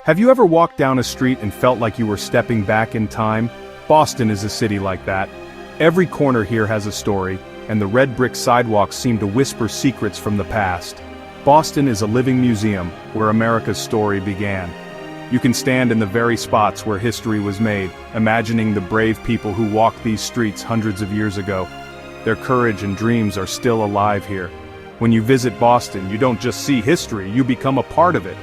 Have you ever walked down a street and felt like you were stepping back in time? Boston is a city like that. Every corner here has a story, and the red brick sidewalks seem to whisper secrets from the past. Boston is a living museum where America's story began. You can stand in the very spots where history was made, imagining the brave people who walked these streets hundreds of years ago. Their courage and dreams are still alive here. When you visit Boston, you don't just see history, you become a part of it.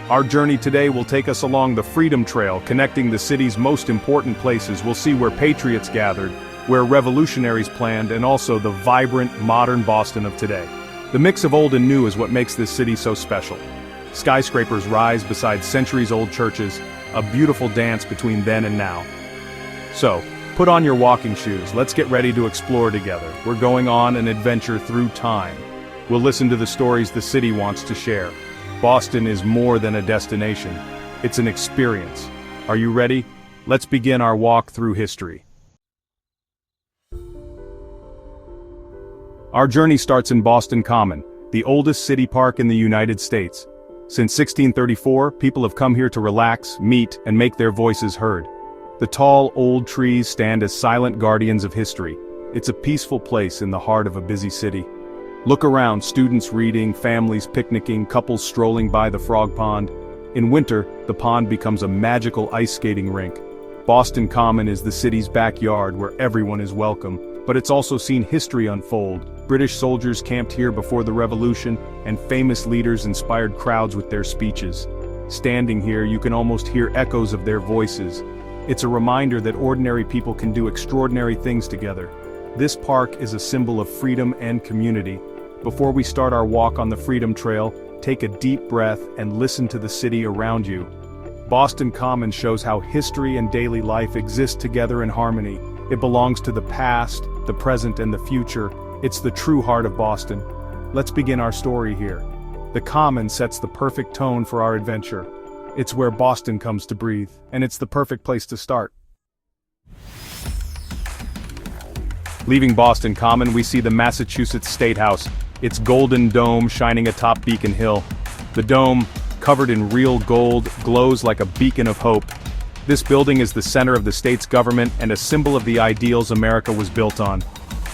Our journey today will take us along the Freedom Trail, connecting the city's most important places. We'll see where patriots gathered, where revolutionaries planned, and also the vibrant, modern Boston of today. The mix of old and new is what makes this city so special. Skyscrapers rise beside centuries-old churches, a beautiful dance between then and now. So, put on your walking shoes, let's get ready to explore together. We're going on an adventure through time. We'll listen to the stories the city wants to share. Boston is more than a destination, it's an experience. Are you ready? Let's begin our walk through history. Our journey starts in Boston Common, the oldest city park in the United States. Since 1634, people have come here to relax, meet, and make their voices heard. The tall, old trees stand as silent guardians of history. It's a peaceful place in the heart of a busy city. Look around, students reading, families picnicking, couples strolling by the frog pond. In winter, the pond becomes a magical ice skating rink. Boston Common is the city's backyard where everyone is welcome, but it's also seen history unfold. British soldiers camped here before the Revolution, and famous leaders inspired crowds with their speeches. Standing here, you can almost hear echoes of their voices. It's a reminder that ordinary people can do extraordinary things together. This park is a symbol of freedom and community. Before we start our walk on the Freedom Trail, take a deep breath and listen to the city around you. Boston Common shows how history and daily life exist together in harmony. It belongs to the past, the present, and the future. It's the true heart of Boston. Let's begin our story here. The Common sets the perfect tone for our adventure. It's where Boston comes to breathe, and it's the perfect place to start. Leaving Boston Common, we see the Massachusetts State House, its golden dome shining atop Beacon Hill. The dome, covered in real gold, glows like a beacon of hope. This building is the center of the state's government and a symbol of the ideals America was built on.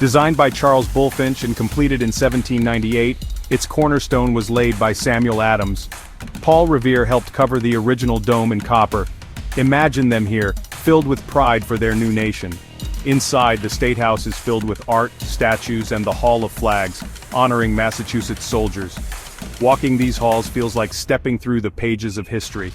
Designed by Charles Bulfinch and completed in 1798, its cornerstone was laid by Samuel Adams. Paul Revere helped cover the original dome in copper. Imagine them here, filled with pride for their new nation. Inside, the State House is filled with art, statues, and the Hall of Flags, honoring Massachusetts soldiers. Walking these halls feels like stepping through the pages of history.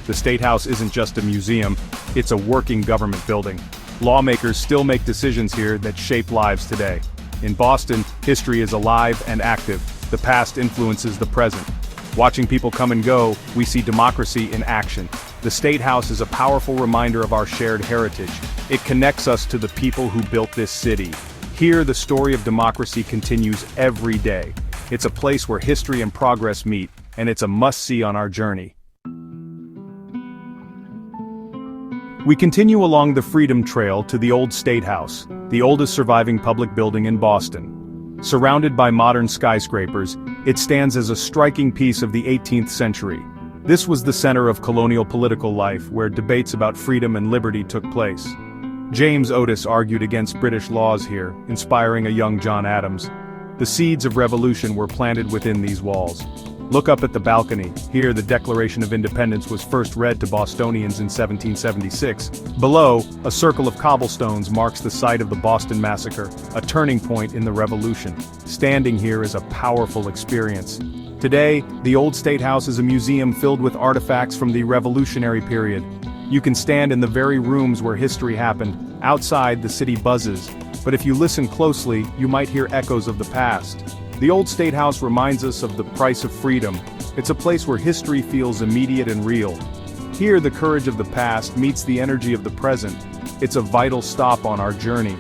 The State House isn't just a museum, it's a working government building. Lawmakers still make decisions here that shape lives today. In Boston, history is alive and active. The past influences the present. Watching people come and go, we see democracy in action. The State House is a powerful reminder of our shared heritage. It connects us to the people who built this city. Here, the story of democracy continues every day. It's a place where history and progress meet, and it's a must-see on our journey. We continue along the Freedom Trail to the Old State House, the oldest surviving public building in Boston. Surrounded by modern skyscrapers, it stands as a striking piece of the 18th century. This was the center of colonial political life, where debates about freedom and liberty took place. James Otis argued against British laws here, inspiring a young John Adams. The seeds of revolution were planted within these walls. Look up at the balcony. Here, the Declaration of Independence was first read to Bostonians in 1776. Below, a circle of cobblestones marks the site of the Boston Massacre, a turning point in the Revolution. Standing here is a powerful experience. Today, the Old State House is a museum filled with artifacts from the Revolutionary period. You can stand in the very rooms where history happened. Outside, the city buzzes, but if you listen closely, you might hear echoes of the past. The Old State House reminds us of the price of freedom. It's a place where history feels immediate and real. Here, the courage of the past meets the energy of the present. It's a vital stop on our journey.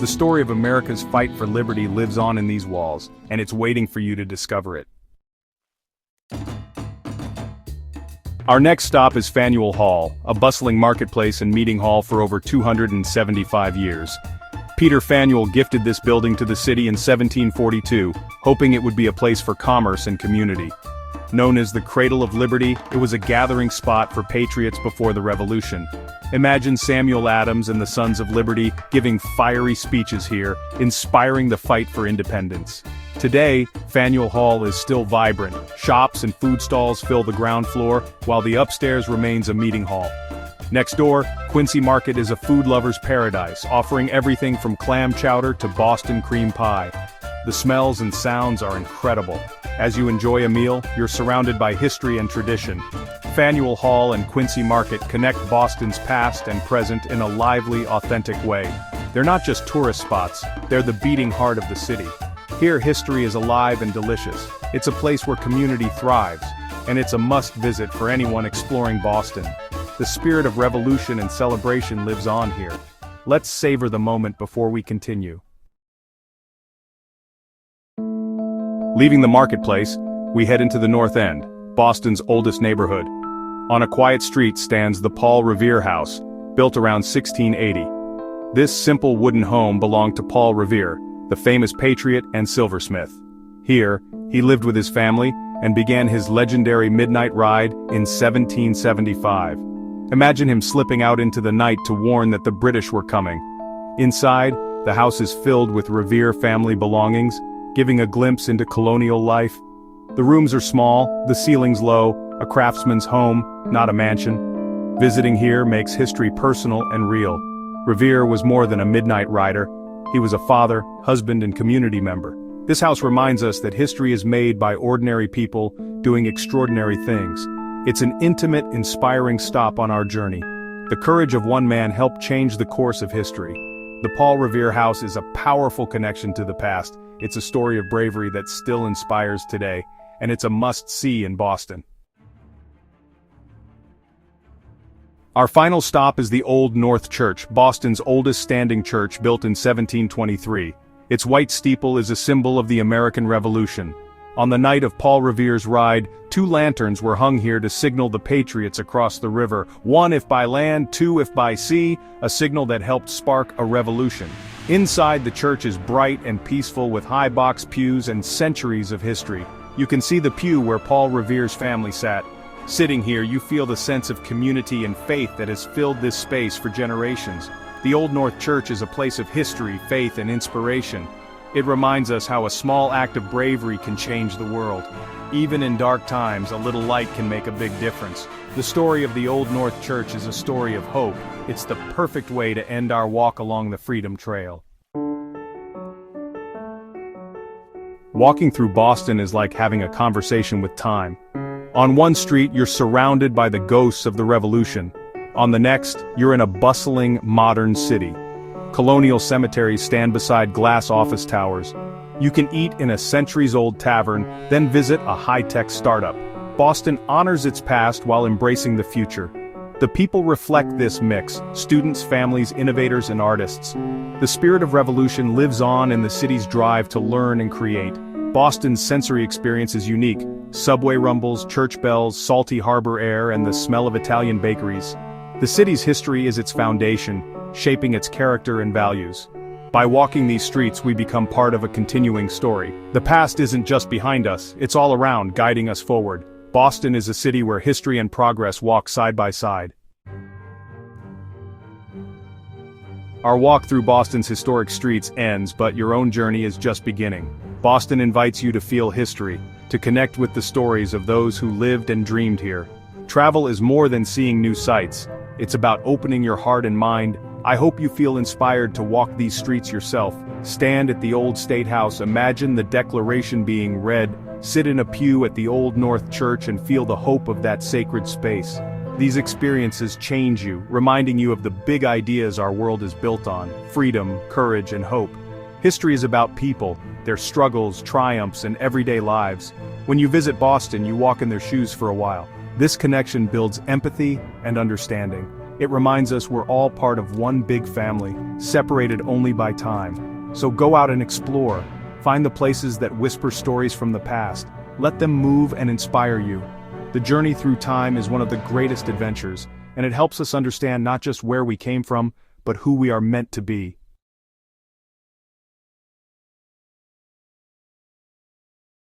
The story of America's fight for liberty lives on in these walls, and it's waiting for you to discover it. Our next stop is Faneuil Hall, a bustling marketplace and meeting hall for over 275 years. Peter Faneuil gifted this building to the city in 1742, hoping it would be a place for commerce and community. Known as the Cradle of Liberty, it was a gathering spot for patriots before the Revolution. Imagine Samuel Adams and the Sons of Liberty giving fiery speeches here, inspiring the fight for independence. Today, Faneuil Hall is still vibrant. Shops and food stalls fill the ground floor, while the upstairs remains a meeting hall. Next door, Quincy Market is a food lover's paradise, offering everything from clam chowder to Boston cream pie. The smells and sounds are incredible. As you enjoy a meal, you're surrounded by history and tradition. Faneuil Hall and Quincy Market connect Boston's past and present in a lively, authentic way. They're not just tourist spots, they're the beating heart of the city. Here, history is alive and delicious. It's a place where community thrives, and it's a must-visit for anyone exploring Boston. The spirit of revolution and celebration lives on here. Let's savor the moment before we continue. Leaving the marketplace, we head into the North End, Boston's oldest neighborhood. On a quiet street stands the Paul Revere House, built around 1680. This simple wooden home belonged to Paul Revere, the famous patriot and silversmith. Here, he lived with his family and began his legendary midnight ride in 1775. Imagine him slipping out into the night to warn that the British were coming. Inside, the house is filled with Revere family belongings, giving a glimpse into colonial life. The rooms are small, the ceilings low, a craftsman's home, not a mansion. Visiting here makes history personal and real. Revere was more than a midnight rider. He was a father, husband, and community member. This house reminds us that history is made by ordinary people doing extraordinary things. It's an intimate, inspiring stop on our journey. The courage of one man helped change the course of history. The Paul Revere House is a powerful connection to the past. It's a story of bravery that still inspires today, and it's a must-see in Boston. Our final stop is the Old North Church, Boston's oldest standing church built in 1723. Its white steeple is a symbol of the American Revolution. On the night of Paul Revere's ride, 2 lanterns were hung here to signal the patriots across the river, 1 if by land, 2 if by sea, a signal that helped spark a revolution. Inside, the church is bright and peaceful with high box pews and centuries of history. You can see the pew where Paul Revere's family sat. Sitting here, you feel the sense of community and faith that has filled this space for generations. The Old North Church is a place of history, faith, and inspiration. It reminds us how a small act of bravery can change the world. Even in dark times, a little light can make a big difference. The story of the Old North Church is a story of hope. It's the perfect way to end our walk along the Freedom Trail. Walking through Boston is like having a conversation with time. On one street, you're surrounded by the ghosts of the Revolution. On the next, you're in a bustling, modern city. Colonial cemeteries stand beside glass office towers. You can eat in a centuries-old tavern, then visit a high-tech startup. Boston honors its past while embracing the future. The people reflect this mix: students, families, innovators, and artists. The spirit of revolution lives on in the city's drive to learn and create. Boston's sensory experience is unique: subway rumbles, church bells, salty harbor air, and the smell of Italian bakeries. The city's history is its foundation, shaping its character and values. By walking these streets, we become part of a continuing story. The past isn't just behind us, it's all around, guiding us forward. Boston is a city where history and progress walk side by side. Our walk through Boston's historic streets ends, but your own journey is just beginning. Boston invites you to feel history, to connect with the stories of those who lived and dreamed here. Travel is more than seeing new sights. It's about opening your heart and mind. I hope you feel inspired to walk these streets yourself. Stand at the Old State House, imagine the Declaration being read, sit in a pew at the Old North Church and feel the hope of that sacred space. These experiences change you, reminding you of the big ideas our world is built on: freedom, courage, and hope. History is about people, their struggles, triumphs, and everyday lives. When you visit Boston, you walk in their shoes for a while. This connection builds empathy and understanding. It reminds us we're all part of one big family, separated only by time. So go out and explore. Find the places that whisper stories from the past. Let them move and inspire you. The journey through time is one of the greatest adventures, and it helps us understand not just where we came from, but who we are meant to be.